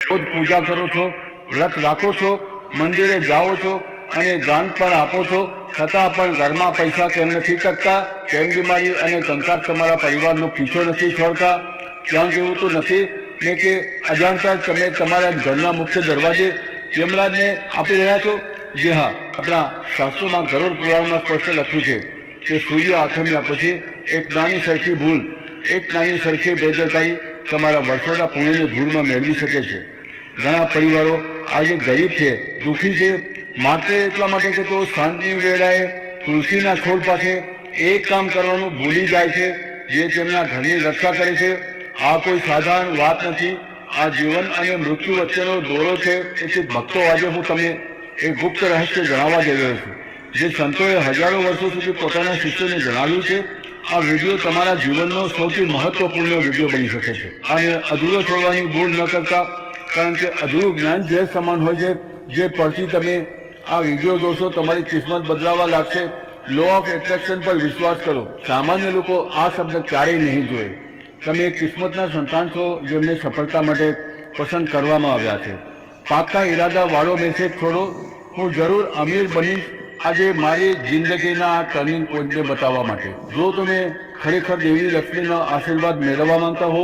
રોજ પૂજા કરો છો, વ્રત રાખો છો, મંદિરે જાઓ છો અને દાન પણ આપો છો, છતાં પણ ઘરમાં પૈસા કેમ નથી ટકતા? કેમ બીમારી અને કંકાસ તમારા પરિવારનો પીછો નથી છોડતા? ક્યાંક એવું તો નથી ને કે અજાણતા તમે તમારા ઘરના મુખ્ય દરવાજે યમરાજને આપી રહ્યા છો? જી હા, આપણા શાસ્ત્રોમાં ગરુડ પુરાણમાં સ્પષ્ટ લખ્યું છે કે સૂર્ય આથમ્યા પછી એક નાની સરખી ભૂલ, એક નાની સરખી બેદરકારી તમારા વર્ષોના પુણ્યની ભૂલમાં મેળવી શકે છે. ઘણા પરિવારો આજે ગરીબ છે, દુઃખી છે, માત્ર એટલા માટે કે તેઓ સાંજની વેળાએ તુલસીના છોડ પાસે એક કામ કરવાનું ભૂલી જાય છે જે તેમના ઘરની રક્ષા કરે છે. આ કોઈ સાધારણ વાત નથી, આ જીવન અને મૃત્યુ વચ્ચેનો દોરો છે. તેથી ભક્તો, આજે હું તમને એક ગુપ્ત રહસ્ય જણાવવા જઈ રહ્યો છું જે સંતોએ હજારો વર્ષો સુધી પોતાના શિષ્યોને જણાવ્યું છે. આ વિડીયો તમારા જીવનનો સૌથી મહત્વપૂર્ણ વિડીયો બની શકે છે. અને અધૂરો છોડવાની ભૂલ ન કરતા, કારણ કે અધૂરું જ્ઞાન જે સમાન હોય છે. જે પરથી તમે આ વિડીયો જોશો તમારી કિસ્મત બદલાવા લાગશે. લો ઓફ એટ્રેક્શન પર વિશ્વાસ કરો. સામાન્ય લોકો આ શબ્દ ક્યારેય નહીં જોએ. તમે એક કિસ્મતના સંતાન છો જેમને સફળતા માટે પસંદ કરવામાં આવ્યા છે. પાકા ઈરાદા વાળો મેસેજ છોડો, હું જરૂર અમીર બનીશ, આજે મારી જિંદગીના આ ટર્નિંગ પોઈન્ટને બતાવવા માટે. જો તમે ખરેખર દેવી લક્ષ્મીના આશીર્વાદ મેળવવા માંગતા હો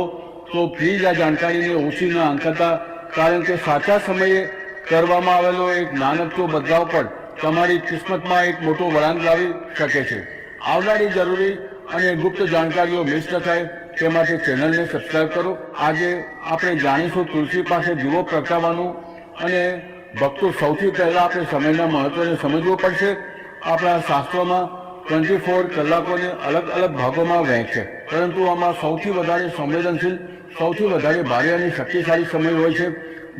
તો પ્લીઝ આ જાણકારીને ઓછી ન આંકતા, કારણ કે સાચા સમયે કરવામાં આવેલો એક નાનકડો બદલાવ પણ તમારી કિસ્મતમાં એક મોટો વળાંક લાવી શકે છે. આવનારી જરૂરી અને ગુપ્ત જાણકારીઓ મિસ ન થાય તે માટે ચેનલને સબસ્ક્રાઇબ કરો. આજે આપણે જાણીશું તુલસી પાસે દીવો પ્રગટાવવાનું. અને ભક્તો, સૌથી પહેલા આપણે સમયના મહત્વને સમજવું પડશે. આપણા શાસ્ત્રોમાં 24 કલાકોને અલગ અલગ ભાગોમાં વહેંચે, પરંતુ આમાં સૌથી વધારે સંવેદનશીલ, સૌથી વધારે ભારે અને શક્તિશાળી સમય હોય છે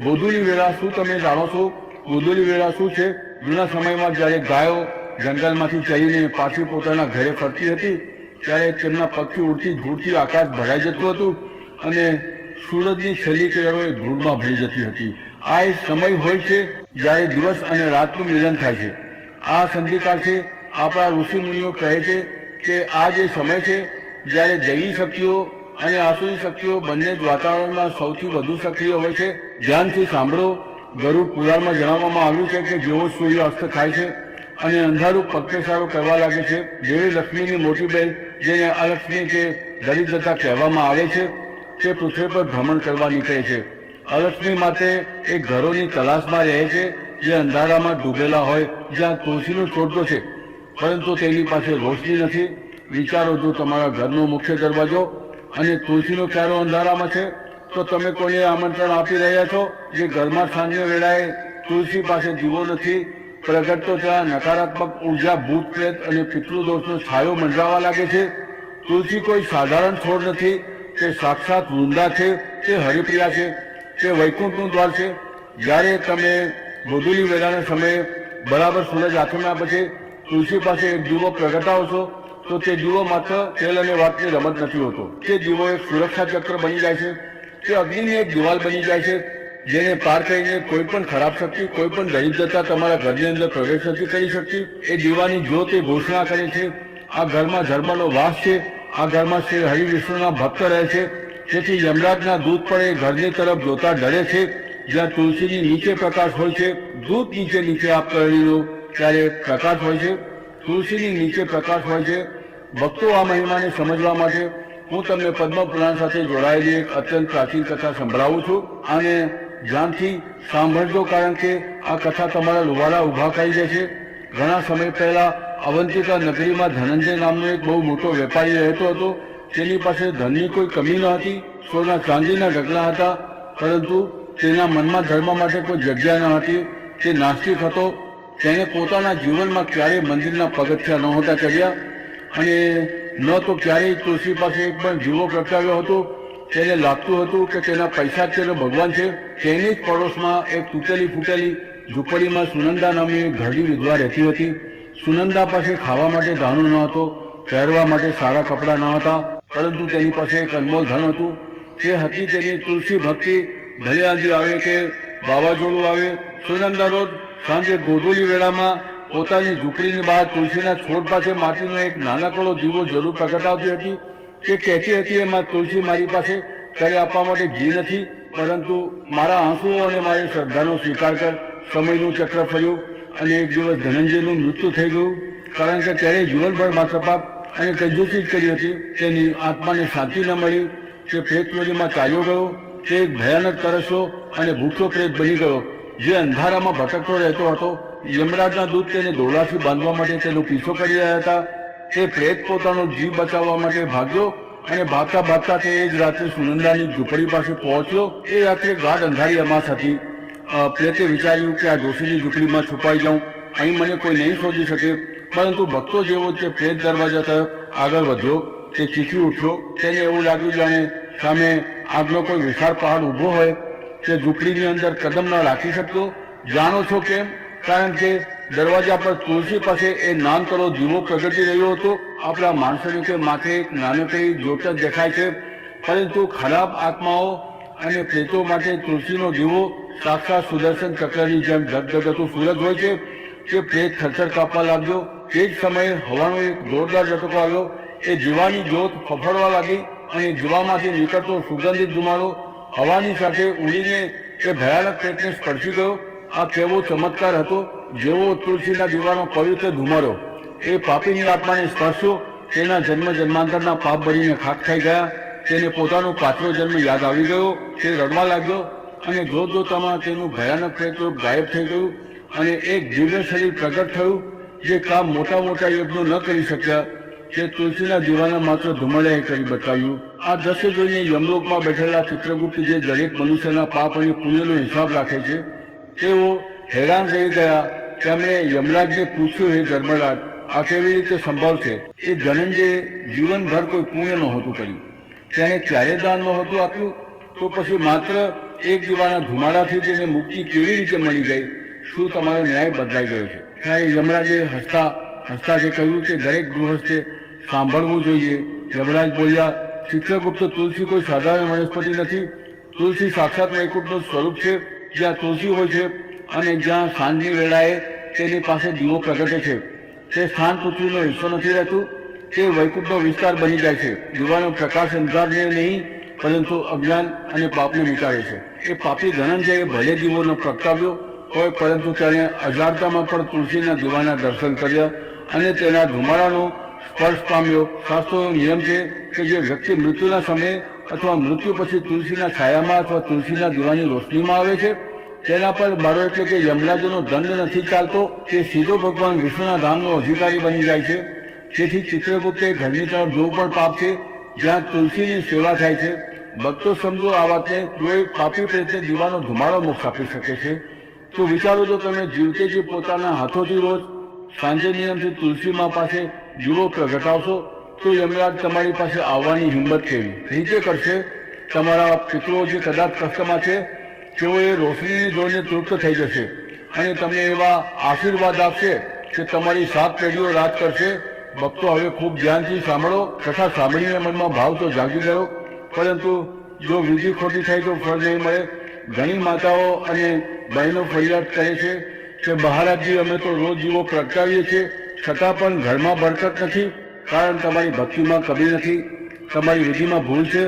ગોધૂલી વેળા. શું તમે જાણો છો ગોધૂલી વેળા શું છે? જૂના સમયમાં જ્યારે ગાયો જંગલમાંથી ચરીને પાછી પોતાના ઘરે ફરતી હતી ત્યારે તેમના પગથી ઉડતી ધૂળથી આકાશ ભરાઈ જતું હતું અને સૂરજની છેલ્લી કિરણો એ ધૂળમાં ભળી જતી હતી. આ એક સમય હોય છે જ્યારે દિવસ અને રાતનું મિલન થાય છે. આ સંધિકાળ છે. આપણા ઋષિ મુનિઓ કહે છે કે આ જે સમય છે જ્યારે દૈવી શક્તિઓ અને આસુરી શક્તિઓ બંને જ વાતાવરણમાં સૌથી વધુ સક્રિય હોય છે. ધ્યાનથી સાંભળો. ગરુડ પુરાણમાં જણાવવામાં આવ્યું છે કે જેવો સૂર્ય અસ્ત થાય છે અને અંધારું પગપેસારો કરવા લાગે છે, દેવી લક્ષ્મીની મોટી બહેન, જેને અલક્ષ્મી કે દરિદ્રતા કહેવામાં આવે છે, તે પૃથ્વી પર ભ્રમણ કરવા નીકળે છે. અલક્ષ્મી માટે એક ઘરોની તલાશમાં રહે છે જે અંધારામાં ડૂબેલા હોય, જ્યાં તુલસીનો છોડો છે પરંતુ તેની પાસે રોશની નથી. વિચારો, જો તમારા ઘરનો મુખ્ય દરવાજો અને તુલસીનો ક્યારો અંધારામાં છે તો તમે કોઈને આમંત્રણ આપી રહ્યા છો? જે ઘરમાં સાંજની વેળાએ તુલસી પાસે દીવો નથી પ્રગટતો ત્યાં નકારાત્મક ઉર્જા, ભૂત પ્રેત અને પિતૃદોષનો છાયો મંડરાવા લાગે છે. તુલસી કોઈ સાધારણ છોડ નથી, તે સાક્ષાત વૃંદા છે, તે હરિપ્રિયા છે, તે વૈકુંઠનું દ્વાર છે. જ્યારે તમે ગોધૂલી વેળાના સમયે બરાબર સૂરજ આથમ્યા પછી તુલસી પાસે એક દીવો પ્રગટાવશો તો તે દીવો માત્ર તેલ અને વાતની રમત નથી હોતો. તે દીવો એક સુરક્ષા ચક્ર બની જાય છે. તે અગ્નિની એક દિવાલ બની જાય છે જેને પાર કરીને કોઈ પણ ખરાબ શક્તિ, કોઈ પણ દરિદ્રતા તમારા ઘરની અંદર પ્રવેશ નથી કરી શકતી. એ દીવાની જ્યોત એ ઘોષણા કરે છે આ ઘરમાં ધર્મનો વાસ છે, આ ઘરમાં શ્રી હરિવિષ્ણુના ભક્ત રહે છે. તેથી યમરાજના દૂત પણ એ ઘરની તરફ જોતા ડરે છે. જ્યાં તુલસીની નીચે પ્રકાશ હોય છે, દૂત નીચે નીચે આપ કરેલો ત્યારે પ્રકાશ હોય છે, તુલસીની નીચે પ્રકાશ હોય છે. ભક્તો, આ મહિમાને સમજવા માટે હું તમને પદ્મ પુરાણ સાથે જોડાયેલી એક અત્યંત પ્રાચીન કથા સંભળાવું છું. અને ધ્યાનથી સાંભળજો, કારણ કે આ કથા તમારા લુવાડા ઊભા કરી દેશે. ઘણા સમય પહેલા અવંતિકા નગરીમાં ધનંજય નામનો એક બહુ મોટો વેપારી રહેતો હતો. તેની પાસે ધનની કોઈ કમી ન હતી, સોના ચાંદીના ઢગલા હતા, પરંતુ તેના મનમાં ધર્મ માટે કોઈ જગ્યા ન હતી. તે નાસ્તિક હતો. તેને પોતાના જીવનમાં ક્યારેય મંદિરના પગથિયા નહોતા ચડ્યા અને ન તો ક્યારેય તુલસી પાસે એક પણ દીવો પ્રગટાવ્યો હતો. તેને લાગતું હતું કે તેના પૈસા જ તેનો ભગવાન છે. તેની જ પડોશમાં એક તૂટેલી ફૂટેલી ઝૂંપડીમાં સુનંદા નામની એક ઘરડી વિધવા રહેતી હતી. સુનંદા પાસે ખાવા માટે દાણું ન હતો, પહેરવા માટે સારા કપડાં ન હતા, પરંતુ તેની પાસે એક અનમોલ ધન હતું. તે હતી તેની તુલસી ભક્તિ. ભલે આંધી આવે કે વાવાઝોડું આવે, સુનંદા રોજ સાંજે ગોધૂલી વેળામાં પોતાની ઝૂંપડીની બહાર તુલસીના છોડ પાસે માટીનો એક નાનકડો દીવો જરૂર પ્રગટાવતી હતી. તે કહેતી હતી, એમાં તુલસી, મારી પાસે ઘરે આપવા માટે ઘી નથી, પરંતુ મારા આંસુઓ અને મારી શ્રદ્ધાનો સ્વીકાર કર. સમયનું ચક્ર ફર્યું અને એક દિવસ ધનંજયનું મૃત્યુ થઈ ગયું, કારણ કે તેણે જીવનભર માત્ર પાપ અને કંજૂસી જ કરી હતી. તેની આત્માને શાંતિ ન મળી. તે પ્રેતયોનીમાં ચાલ્યો ગયો. તે એક ભયાનક તરસ્યો અને ભૂખ્યો પ્રેત બની ગયો, જે અંધારામાં ભટકતો રહેતો હતો. યમરાજના દૂત તેને દોરડાથી બાંધવા માટે તેનો પીછો કરી રહ્યા હતા. તે પ્રેત પોતાનો જીવ બચાવવા માટે ભાગ્યો અને ભાગતા ભાગતા તે એ જ રાત્રે સુનંદાની ઝૂંપડી પાસે પહોંચ્યો. એ રાત્રે ગાઢ અંધારી અમાસ હતી. પ્રેતે વિચાર્યું કે આ ડોશીની ઝૂંપડીમાં છુપાઈ જાઉં, અહીં મને કોઈ નહીં શોધી શકે. પરંતુ ભક્તો જેવો તે પ્રેત દરવાજા તરફ આગળ વધ્યો. તે ચીખી ઉઠ્યો. તેને એવું લાગ્યું જાણે સામે આગનો કોઈ વિશાળ પહાડ ઊભો હોય. તે ઝૂંપડીની અંદર કદમ ન રાખી શકતો. જાણો છો કેમ? કારણ કે દરવાજા પર તુલસી પાસે એ નાનકડો દીવો પ્રગટી રહ્યો હતો. આપણા માણસોની કે માથે એક નાનકડી જ્યોત જ દેખાય છે, પરંતુ ખરાબ આત્માઓ અને પ્રેતો માટે તુલસીનો દીવો સાક્ષાત સુદર્શન ચક્રની જેમ ધગધગતું સૂરજ હોય છે. તે પ્રેત થરથર કાપવા લાગ્યો. તે જ સમયે હવાનો એક જોરદાર ઝટકો આવ્યો. એ જીવાની જ્યોત ફફડવા લાગી અને જીવામાંથી નીકળતો સુગંધિત ધુમાડો હવાની સાથે ઉડીને એ ભયાનક પ્રેતને સ્પર્શી ગયો. આ કેવો ચમત્કાર હતો! જેવો તુલસીના દીવાનો પવિત્ર ધુમાડો એ પાપીની આત્માને સ્પર્શ્યો. તેના જન્મ જન્માંતરના પાપ ભરીને ખાક થઈ ગયા. તેને પોતાનો પાછલો જન્મ યાદ આવી ગયો. તે રડવા લાગ્યો અને જોત જોતામાં તેનું ભયાનક પ્રેતરૂપ ગાયબ થઈ ગયું અને એક દિવ્ય શરીર પ્રગટ થયું, જે કામ મોટા મોટા યજ્ઞો ન કરી શક્યા તે તુલસીના દીવાના માત્ર ધુમાડાએ કરી બતાવ્યું. આ દ્રશ્ય જોઈને યમલોકમાં બેઠેલા ચિત્રગુપ્ત, જે દરેક મનુષ્યના પાપ અને પુણ્યનો હિસાબ રાખે છે, તેઓ હેરાન રહી ગયા. તેમણે યમરાજને પૂછ્યું, હે ધર્મરાજ, આ કેવી રીતે સંભવ છે? એ ધનંજયે જીવનભર કોઈ પુણ્ય નહોતું કર્યું, તેણે ક્યારે દાન નહોતું આપ્યું, તો પછી માત્ર એક દીવાના ધુમાડાથી તેને મુક્તિ કેવી રીતે મળી ગઈ? શું તમારો ન્યાય બદલાઈ ગયો છે? ત્યારે યમરાજે હસતા હસતા જે કહ્યું કે દરેક ગૃહસ્થે સાંભળવું જોઈએ. યમરાજ બોલ્યા, ચિત્રગુપ્ત, તુલસી કોઈ સાધારણ વનસ્પતિ નથી. તુલસી સાક્ષાત વૈકુંઠનું સ્વરૂપ છે. જ્યાં તુલસી હોય છે અને જ્યાં સાંજની વેળાએ તેની પાસે દીવો પ્રગટે છે, તે સ્થાન પૃથ્વીનો હિસ્સો નથી રહેતું. તે વૈકુંઠનો વિસ્તાર બની જાય છે. દીવાનો પ્રકાશ અંધારને નહીં, પરંતુ અજ્ઞાન અને પાપને મિટાડે છે. એ પાપી ધનંજયે ભલે દીવો ન પ્રગટાવ્યો હોય, પરંતુ તેણે અજાણતામાં પણ તુલસીના દીવાના દર્શન કર્યા અને તેના ધુમાડાનો સ્પર્શ પામ્યો. શાસ્ત્રોનો નિયમ છે કે જે વ્યક્તિ મૃત્યુના સમયે અથવા મૃત્યુ પછી તુલસીના છાયામાં અથવા તુલસીના દીવાની રોશનીમાં આવે છે, તેના પર મારો એટલે કે યમરાજનો દંડ નથી ચાલતો. તે સીધો ભગવાન વિષ્ણુના ધામનો અધિકારી બની જાય છે. તેથી ચિત્રગુપ્તે ઘરની તરફ જોવું પણ પાપ છે, જ્યાં તુલસીની સેવા થાય છે. ભક્તો સમજો આ વાતને. જો એક પાપી પ્રેતને દીવાનો ધુમાડો મોક્ષ આપી શકે છે, તો વિચારો, જો તમે જીવતેજી પોતાના હાથોથી રોજ સાંજે નિયમથી તુલસીમાં પાસે દીવો પ્રગટાવશો, તો યમરાજ તમારી પાસે આવવાની હિંમત કેવી રીતે કરશે? તમારા પિતૃઓ જે કદાચ કષ્ટમાં છે, તેઓ એ રોશનીને જોઈને તૃપ્ત થઈ જશે અને તમને એવા આશીર્વાદ આપશે કે તમારી 7 પેઢીઓ રાજ કરશે. ભક્તો, હવે ખૂબ ધ્યાનથી સાંભળો. કથા સાંભળીને મનમાં ભાવ તો જાગી ગયો, પરંતુ જો વિધિ ખોટી થાય તો ફળ નહીં મળે. ઘણી માતાઓ અને બહેનો ફરિયાદ કરે છે કે મહારાજજી, અમે તો રોજ દીવો પ્રગટાવીએ છીએ, છતાં પણ ઘરમાં બરકત નથી. કારણ તમારી ભક્તિમાં કમી નથી, તમારી વિધિમાં ભૂલ છે.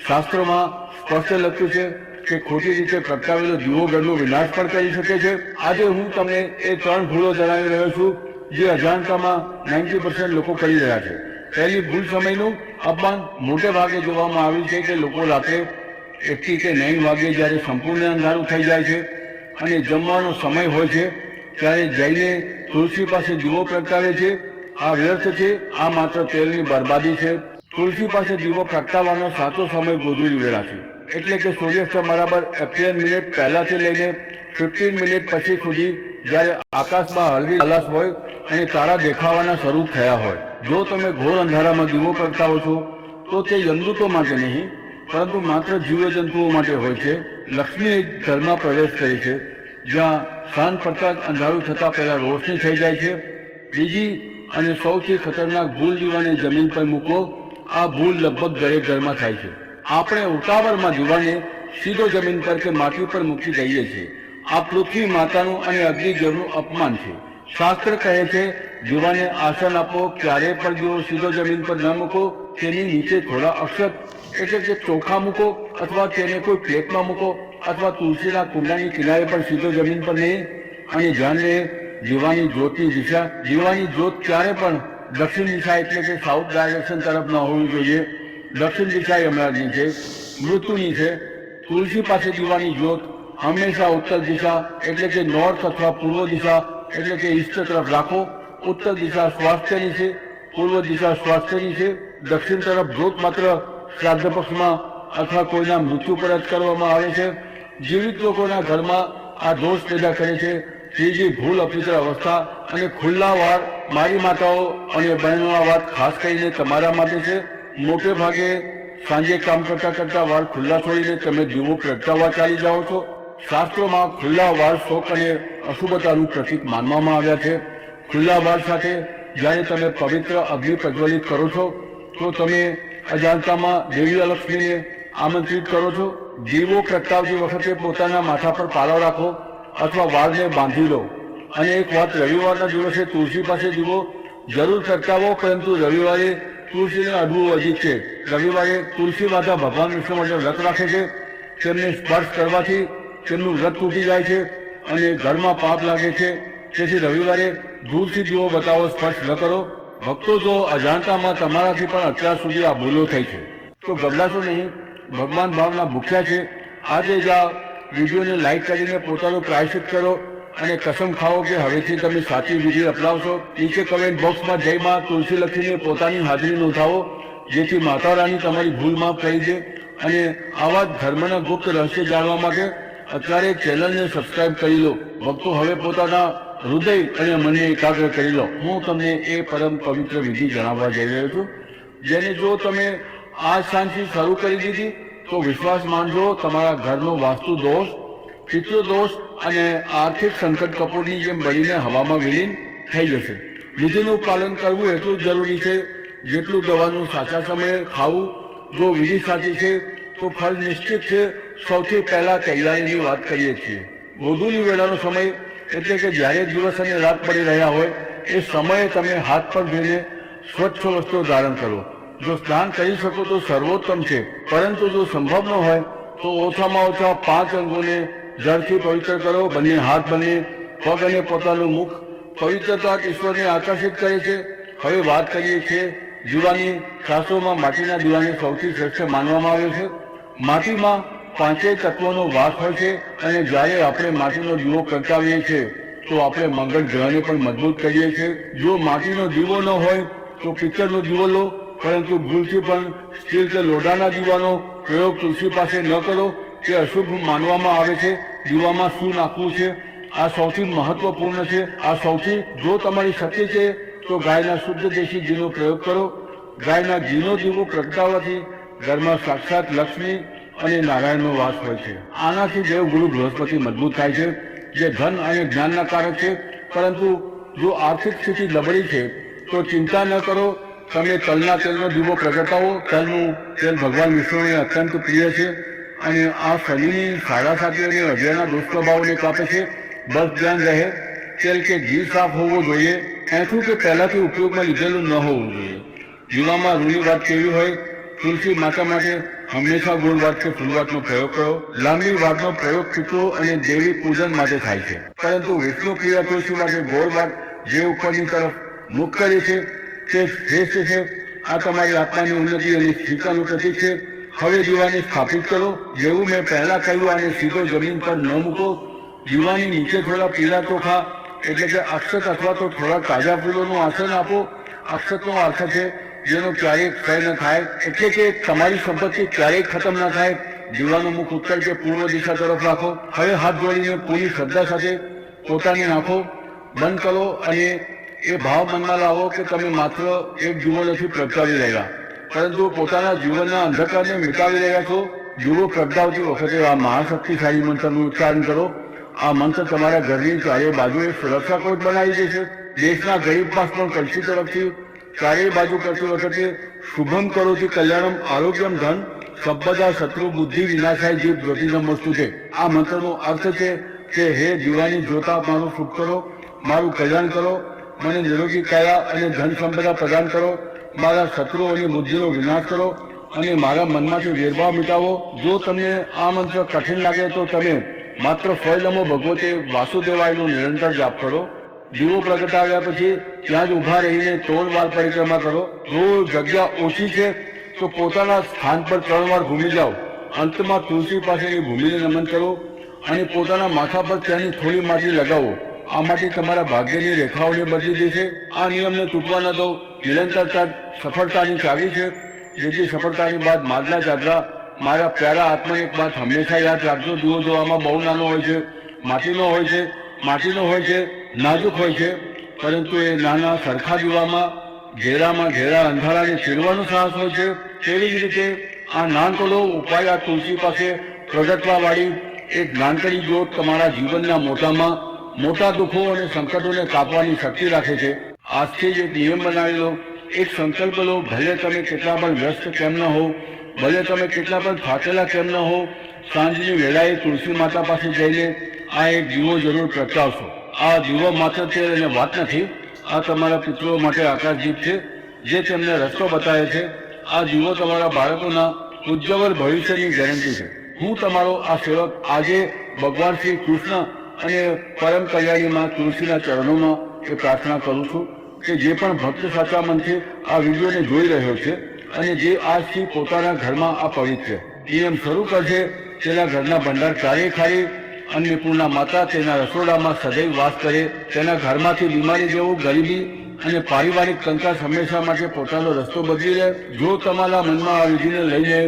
શાસ્ત્રોમાં સ્પષ્ટ લખ્યું છે કે ખોટી રીતે પ્રગટાવેલો દીવો ઘરનો વિનાશ પણ કરી શકે છે. આજે હું તમને એ 3 ભૂલો જણાવી રહ્યો છું, જે અજાણતામાં 90% લોકો કરી રહ્યા છે. પહેલી ભૂલ, સમયનું અપમાન. મોટે ભાગે જોવામાં આવ્યું છે કે લોકો રાત્રે 1 કે 9 વાગે જ્યારે સંપૂર્ણ અંધારું થઈ જાય છે અને જમવાનો સમય હોય છે, ત્યારે જઈને તુલસી પાસે દીવો પ્રગટાવે છે. આ વ્યર્થ છે. આ માત્ર તેલની બરબાદી છે. તુલસી પાસે દીવો પ્રગટાવવાનો સાચો સમય ગોધૂલી વેળા છે, એટલે કે સૂર્યાસ્ત બરાબર 11 મિનિટ પહેલાથી લઈને 15 મિનિટ પછી સુધી, જ્યારે આકાશમાં હળવી આલાસ હોય અને તારા દેખાવાના શરૂ થયા હોય. જો તમે ઘોર અંધારામાં દીવો પ્રગટાવો છો, તો તે યમદૂતો માટે નહીં, પરંતુ માત્ર જીવજંતુઓ માટે હોય છે. લક્ષ્મી ઘરમાં પ્રવેશ કરે છે. જ્યાં સાંજ પડતા જ અંધારું થતાં પહેલા રોશની થઈ જાય છે. બીજી અને સૌથી ખતરનાક ભૂલ, દીવાને જમીન પર મૂકો. આ ભૂલ લગભગ દરેક ઘરમાં થાય છે. આપણે ઉતાવળમાં દીવાને સીધો જમીન પર કે માટી પર મૂકી દઈએ છીએ. આ પૃથ્વી માતાનું અને અગ્નિદેવનું અપમાન છે. શાસ્ત્ર કહે છે, દીવાને આસન આપો. ક્યારે પણ દીવો સીધો જમીન પર ન મૂકો. તેની નીચે થોડા અક્ષત એટલે કે ચોખા મૂકો અથવા તેને કોઈ પ્લેટમાં મૂકો અથવા તુલસીના કુંડાની કિનારે પણ સીધો જમીન પર નહીં. અને ધ્યાન રહે દીવાની જ્યોતની દિશા. દીવાની જ્યોત ક્યારે પણ દક્ષિણ દિશા એટલે કે સાઉથ ડાયરેક્શન તરફ ન હોવી જોઈએ. દક્ષિણ દિશા યમરાજની છે, મૃત્યુની છે. તુલસી પાસે દીવાની જ્યોત હંમેશા ઉત્તર દિશા એટલે કે નોર્થ અથવા પૂર્વ દિશા એટલે કે ઈસ્ટ તરફ રાખો. ઉત્તર દિશા સ્વાસ્થ્યની છે, પૂર્વ દિશા સ્વાસ્થ્યની છે. દક્ષિણ તરફ જ્યોત માત્ર શ્રાદ્ધ પક્ષમાં અથવા કોઈના મૃત્યુ પર જ કરવામાં આવે છે. જીવિત લોકોના ઘરમાં આ દોષ પેદા કરે છે. ત્રીજી, ભૂલ અપિત્ર અવસ્થા અને ખુલ્લા વાળ. મારી માતાઓ અને બહેનો આ વાત ખાસ કરીને તમારા માટે છે. મોટે ભાગે સાંજે કામ કરતા કરતા વાળ ખુલ્લા છોડીને તમે દીવો પ્રગટાવવા ચાલી જાઓ છો. શાસ્ત્રોમાં ખુલ્લા વાળ શોક અને અશુભતાનું પ્રતીક માનવામાં આવ્યા છે. ખુલ્લા વાળ સાથે જ્યારે તમે પવિત્ર અગ્નિ પ્રજ્વલિત કરો છો તો તમે અજાણતામાં દેવી લક્ષ્મીને આમંત્રિત કરો છો. દીવો પ્રગટાવતી વખતે પોતાના માથા પર પાલવ રાખો અથવા વાળને બાંધી લો. અને એક વાત, રવિવારના દિવસે તુલસી પાસે દીવો જરૂર પ્રગટાવો, પરંતુ રવિવારે તુલસીને અડવું અધિક છે. રવિવારે તુલસી માતા ભગવાન વિષ્ણુ માટે વ્રત રાખે છે. તેમને સ્પર્શ કરવાથી તેમનું વ્રત તૂટી જાય છે અને ઘરમાં પાપ લાગે છે. તેથી રવિવારે દૂરથી દીવો બતાવો, સ્પર્શ ન કરો. ભક્તો, જો અજાણતામાં તમારાથી પણ અત્યાર સુધી આ ભૂલો થઈ છે તો ગભરાશો નહીં. ભગવાન ભાવના ભૂખ્યા છે. આજે જ આ વિડીયોને લાઈક કરીને પોતાનું પ્રાયશ્ચિત કરો અને કસમ ખાઓ કે હવેથી તમે સાચી વિધિ અપનાવશો. નીચે કમેન્ટ બોક્સમાં જય માં તુલસી લખીને પોતાની હાજરી નોંધાવો, જેથી માતા રાણી તમારી ભૂલ માફ કરી દે. અને આવા જ ધર્મના ગુપ્ત રહસ્ય જાણવા માટે અત્યારે ચેનલને સબસ્ક્રાઇબ કરી લો. ભક્તો, હવે પોતાના હૃદય અને મનને એકાગ્ર કરી લો. હું તમને એ પરમ પવિત્ર વિધિ જણાવવા જઈ રહ્યો છું, જેને જો તમે આ સાંજથી શરૂ કરી દીધી તો વિશ્વાસ માનજો, તમારા ઘરનો વાસ્તુ દોષ, પિતૃ દોષ અને આર્થિક સંકટ કપૂરની જેમ બળીને હવામાં વિલીન થઈ જશે. વિધિનું પાલન કરવું એટલું જ જરૂરી છે જેટલું દવાનું સાચા સમયે ખાવું. જો વિધિ સાચી છે તો ફળ નિશ્ચિત છે. સૌથી પહેલા તૈયારીની વાત કરીએ છીએ. ગોધૂલી વેળાનો સમય એટલે કે જ્યારે દિવસ અને રાત પડી રહ્યા હોય એ સમયે તમે હાથ પર ધોઈને સ્વચ્છ વસ્ત્રો ધારણ કરો. જો સ્નાન કરી શકો તો સર્વોત્તમ છે, પરંતુ જો સંભવ ન હોય તો ઓછામાં ઓછા 5 અંગોને જળથી પવિત્ર કરો. બંને હાથ, બંને પગ અને પોતાનું મુખ. પવિત્રતા ઈશ્વરને આકર્ષિત કરે છે. હવે વાત કરીએ છીએ દીવાની. શાસ્ત્રોમાં માટીના દીવાને સૌથી શ્રેષ્ઠ માનવામાં આવે છે. માટીમાં 5 તત્વોનો વાસ હોય છે અને જ્યારે આપણે માટીનો દીવો પ્રગટાવીએ છીએ તો આપણે મંગળ ગ્રહને પણ મજબૂત કરીએ છીએ. જો માટીનો દીવો ન હોય તો પિત્તળનો દીવો લો, પરંતુ ભૂલથી પણ સ્ટીલ કે લોઢાના દીવાનો પ્રયોગ તુલસી પાસે ન કરો. તે અશુભ માનવામાં આવે છે. દીવામાં શું નાખવું છે આ સૌથી મહત્વપૂર્ણ છે. જો તમારી શક્તિ છે તો ગાયના શુદ્ધ દેશી ઘીનો પ્રયોગ કરો. ગાયના ઘીનો દીવો પ્રગટાવવાથી ઘરમાં સાક્ષાત લક્ષ્મી અને નારાયણનો વાસ હોય છે. આનાથી દેવગુરુ બૃહસ્પતિ મજબૂત થાય છે, જે ધન અને જ્ઞાનના કારક છે. પરંતુ જો આર્થિક સ્થિતિ નબળી છે તો ચિંતા ન કરો. તમે તલના તેલનો દીવો પ્રગટાવો. તલનું તેલ ભગવાન વિષ્ણુને અત્યંત પ્રિય છે અને આ શનિની સાડાસાતી અને અજયના દુષ્પ્રભાવોને કાપે છે. બસ ધ્યાન રહે, તેલ કે ઘી સાફ હોવું જોઈએ. એઠું કે પહેલાથી ઉપયોગમાં લીધેલું ન હોવું જોઈએ. દીવામાં રૂની વાત કેવી હોય? તુલસી માતા માટે હંમેશા ગુણ વાત કે ફૂલવાતનો પ્રયોગ કરો. લાંબી વાતનો પ્રયોગ પિતૃ અને દેવી પૂજન માટે થાય છે, પરંતુ વિષ્ણુ પ્રિય તુલસી માટે ગોળ વાત જે ઉપરની તરફ મુખ કરે છે તે શ્રેષ્ઠ છે. આ તમારી આત્માની ઉન્નતિ અને સ્થિરતાનું પ્રતીક છે. હવે દીવાને સ્થાપિત કરો. જેવું મેં પહેલા કહ્યું, આને સીધો જમીન પર ન મૂકો. દીવાની નીચે થોડા પીળા ચોખા એટલે કે અક્ષત અથવા તો થોડા તાજા ફૂલોનું આસન આપો. અક્ષતનો અર્થ છે જેનો ક્યારેય ક્ષય ન થાય, એટલે કે તમારી સંપત્તિ ક્યારેય ખતમ ન થાય. દીવાનું મુખ ઉત્તર કે પૂર્વ દિશા તરફ રાખો. હવે હાથ જોડીને પૂરી શ્રદ્ધા સાથે પોતાની આંખો બંધ કરો અને એ ભાવ મનમાં લાવો કે તમે માત્ર એક દીવો નથી પ્રગટાવી રહ્યા, પરંતુ પોતાના જીવનના અંધકારને મિટાવી રહ્યા છો. દીવો પ્રગટાવતી વખતે આ મહાશક્તિશાળી મંત્રનું ઉચ્ચારણ કરો. આ મંત્ર તમારા ઘરની ચારે બાજુએ સુરક્ષા કોટ બનાવી દેશે. દેશના ગરીબ પાસ પણ કલસી તરફથી ચારેય બાજુ કરતી વખતે શુભમ કરોતિ કલ્યાણમ આરોગ્યમ ધન સબ્બદા શત્રુ બુદ્ધિ વિનાશાય જીવ જ્યોતિષમ વસ્તુ છે. આ મંત્રનો અર્થ છે કે હે દીવાની જ્યોતા, મારું શુભ કરો, મારું કલ્યાણ કરો, મને નિરોગી કાયા અને ધન સંપદા પ્રદાન કરો, મારા શત્રુઓની બુદ્ધિનો વિનાશ કરો અને મારા મનમાંથી વેરભાવ મિટાવો. જો તમને આ મંત્ર કઠિન લાગે તો તમે માત્ર ફળ નમો ભગવતે વાસુદેવાયનું નિરંતર જાપ કરો. દીવો પ્રગટાવ્યા પછી ત્યાં જ ઊભા રહીને 3 વાર પરિક્રમા કરો. જો જગ્યા ઓછી છે તો પોતાના સ્થાન પર 3 વાર ઘૂમી જાઓ. અંતમાં તુલસી પાસેની ભૂમિને નમન કરો અને પોતાના માથા પર ત્યાંની થોડી માટી લગાવો. આ માટી તમારા ભાગ્યની રેખાઓને બદલી દેશે. આ નિયમને તૂટવા ન દો. નિરંતરતા સફળતાની ચાવી છે. જેથી સફળતાની બાદ માદલા ચાદરા. મારા પ્યારા આત્માની એક વાત હંમેશા યાદ રાખજો. દીવો જોવામાં બહુ નાનો હોય છે, માટીનો હોય છે, નાજુક હોય છે, પરંતુ એ નાના સરખા દીવામાં ઘેરામાં ઘેરા અંધારાને ચીરવાનું સાહસ હોય છે. તેવી જ રીતે આ નાનકડો ઉપાય આ તુલસી પાસે પ્રગટવાવાળી એક નાનકડી જ્યોત તમારા જીવનના મોટા દુઃખો અને સંકટોને કાપવાની શક્તિ રાખે છે. આજથી જ એક નિયમ બનાવી લો, એક સંકલ્પ લો. ભલે તમે કેટલા પણ વ્યસ્ત કેમ ન હો, ભલે તમે કેટલા પણ થાકેલા કેમ ન હો, સાંજની વેળાએ તુલસી માતા પાસે જઈને આ એક દીવો જરૂર પ્રગટાવશો. આ દીવો માત્ર તેલ અને વાત નથી, આ તમારા પિતૃઓ માટે આકાશદીપ છે જે તેમને રસ્તો બતાવે છે. આ દીવો તમારા બાળકોના ઉજ્જવળ ભવિષ્યની ગેરંટી છે. હું તમારો આ સેવક આજે ભગવાન શ્રી કૃષ્ણ અને પરમ કલ્યાણીમાં તુલસીના ચરણોમાં એ પ્રાર્થના કરું છું કે જે પણ ભક્ત સાચા મનથી આ વિડીયોને જોઈ રહ્યો છે અને જે આજથી પોતાના ઘરમાં આ પવિત્ર નિયમ શરૂ કરશે, તેના ઘરના ભંડાર ક્યારેય ખાલી. અન્નપૂર્ણા માતા તેના રસોડામાં સદૈવ વાસ કરે. તેના ઘરમાંથી બીમારી જેવું, ગરીબી અને પારિવારિક કંકાસ હંમેશા માટે પોતાનો રસ્તો બદલી લે. જો તમારા મનમાં આ વિધિને લઈને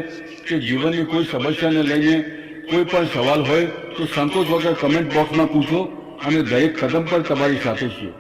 કે જીવનની કોઈ સમસ્યાને લઈને કોઈ પણ સવાલ હોય તો સંકોચ વગર કમેન્ટ બોક્સમાં પૂછો. અમે દરેક કદમ પર તમારી સાથે છીએ.